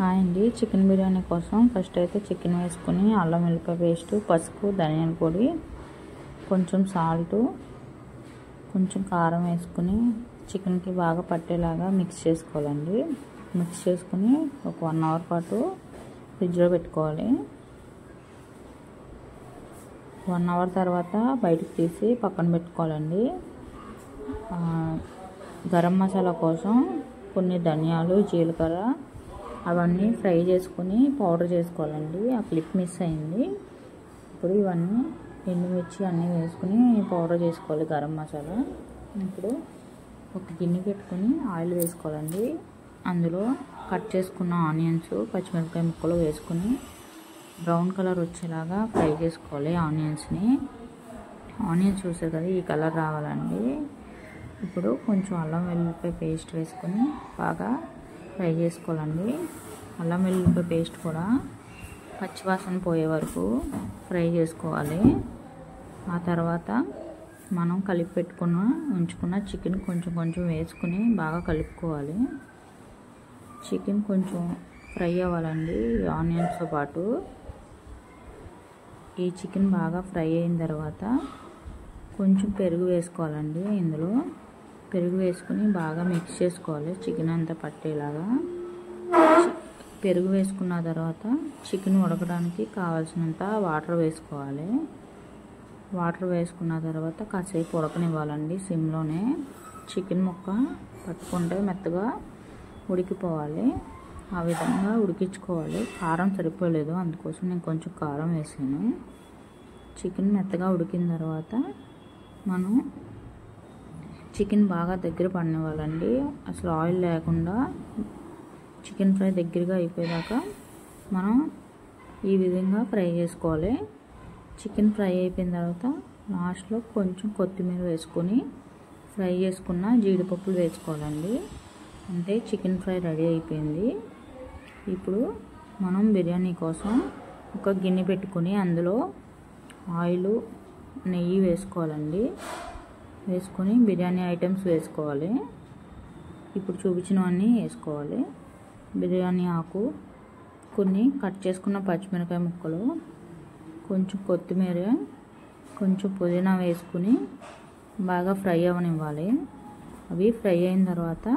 Hi అండి, chicken biryani కోసం first అయితే చికెన్ వేసుకుని అల్లం వెల్లిపాయ పేస్ట్, పసుపు, ధనియాల పొడి, కొంచెం సాల్ట్, కొంచెం కారం వేసుకుని చికెన్కి బాగా పట్టేలాగా మిక్స్ చేసుకోవాలండి. మిక్స్ చేసుకుని ఒక 1 అవర్ పాటు ఫ్రిడ్జ్లో పెట్టుకోవాలి. 1 అవర్ తర్వాత బయటకు తీసి పక్కన పెట్టుకోవాలండి. గరం మసాలా కోసం కొన్ని ధనియాలు, జీలకర్ర అవన్నీ ఫ్రై చేసుకుని పౌడర్ చేసుకోవాలండి. ఆ క్లిప్ మిస్ అయింది. ఇప్పుడు ఇవన్నీ ఎండుమిర్చి అన్నీ వేసుకుని పౌడర్ చేసుకోవాలి గరం మసాలా. ఇప్పుడు ఒక గిన్నె పెట్టుకుని ఆయిల్ వేసుకోవాలండి. అందులో కట్ చేసుకున్న ఆనియన్స్, పచ్చిమిరపకాయ ముక్కలు వేసుకుని బ్రౌన్ కలర్ వచ్చేలాగా ఫ్రై చేసుకోవాలి. ఆనియన్స్ చూసారు కదా, ఈ కలర్ రావాలండి. ఇప్పుడు కొంచెం అల్లం వెల్లుల్లిపాయ పేస్ట్ వేసుకొని బాగా ఫ్రై చేసుకోవాలండి. అల్లం వెల్లుల్లిపాయ పేస్ట్ కూడా పచ్చివాసన పోయే వరకు ఫ్రై చేసుకోవాలి. ఆ తర్వాత మనం కలిపి ఉంచుకున్న చికెన్ కొంచెం వేసుకుని బాగా కలుపుకోవాలి. చికెన్ కొంచెం ఫ్రై అవ్వాలండి ఆనియన్స్తో పాటు. ఈ చికెన్ బాగా ఫ్రై అయిన తర్వాత కొంచెం పెరుగు వేసుకోవాలండి. ఇందులో పెరుగు వేసుకుని బాగా మిక్స్ చేసుకోవాలి చికెన్ అంతా పట్టేలాగా. పెరుగు వేసుకున్న తర్వాత చికెన్ ఉడకడానికి కావాల్సినంత వాటర్ వేసుకోవాలి. వాటర్ వేసుకున్న తర్వాత కాసేపు ఉడకనివ్వాలండి సిమ్లోనే. చికెన్ ముక్క పట్టుకుంటే మెత్తగా ఉడికిపోవాలి. ఆ విధంగా ఉడికించుకోవాలి. కారం సరిపోలేదు, అందుకోసం నేను కొంచెం కారం వేసాను. చికెన్ మెత్తగా ఉడికిన తర్వాత మనం చికెన్ బాగా దగ్గర పడనివ్వాలండి. అసలు ఆయిల్ లేకుండా చికెన్ ఫ్రై దగ్గరగా అయిపోయాక మనం ఈ విధంగా ఫ్రై చేసుకోవాలి. చికెన్ ఫ్రై అయిపోయిన తర్వాత లాస్ట్లో కొంచెం కొత్తిమీర వేసుకొని ఫ్రై చేసుకున్న జీడిపప్పులు వేసుకోవాలండి. అంటే చికెన్ ఫ్రై రెడీ అయిపోయింది. ఇప్పుడు మనం బిర్యానీ కోసం ఒక గిన్నె పెట్టుకొని అందులో ఆయిల్, నెయ్యి వేసుకోవాలండి. వేసుకొని బిర్యానీ ఐటమ్స్ వేసుకోవాలి. ఇప్పుడు చూపించినవన్నీ వేసుకోవాలి. బిర్యానీ ఆకు, కొన్ని కట్ చేసుకున్న పచ్చిమిరపకాయ ముక్కలు, కొంచెం కొత్తిమీర, కొంచెం పుదీనా వేసుకుని బాగా ఫ్రై అవ్వనివ్వాలి. అవి ఫ్రై అయిన తర్వాత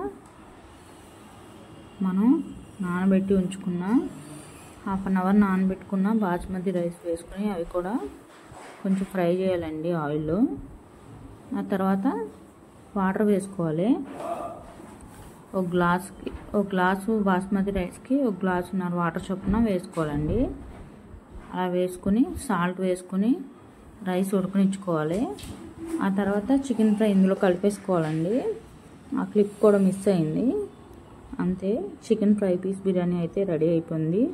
మనం నానబెట్టి ఉంచుకున్న ½ అన్ అవర్ నానబెట్టుకున్న బాస్మతి రైస్ వేసుకుని అవి కూడా కొంచెం ఫ్రై చేయాలండి ఆయిల్లో. ఆ తర్వాత వాటర్ వేసుకోవాలి. ఒక గ్లాసు బాస్మతి రైస్కి 1.5 గ్లాసున్నర వాటర్ చొప్పున వేసుకోవాలండి. అలా వేసుకుని సాల్ట్ వేసుకుని రైస్ ఉడకనిచ్చుకోవాలి. ఆ తర్వాత చికెన్ ఫ్రై ఇందులో కలిపేసుకోవాలండి. ఆ క్లిప్ కూడా మిస్ అయింది. అంతే, చికెన్ ఫ్రై పీస్ బిర్యానీ అయితే రెడీ అయిపోయింది.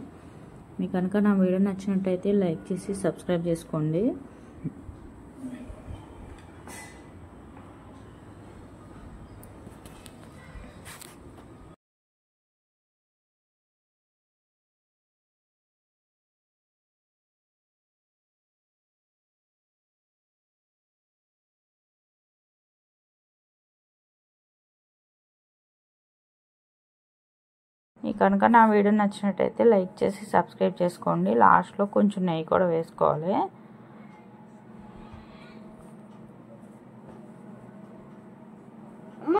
మీకు కనుక నా వీడియో నచ్చినట్టయితే లైక్ చేసి సబ్స్క్రైబ్ చేసుకోండి. మీకు కనుక నా వీడియో నచ్చినట్టయితే లైక్ చేసి సబ్స్క్రైబ్ చేసుకోండి. లాస్ట్లో కొంచెం నెయ్యి కూడా వేసుకోవాలి.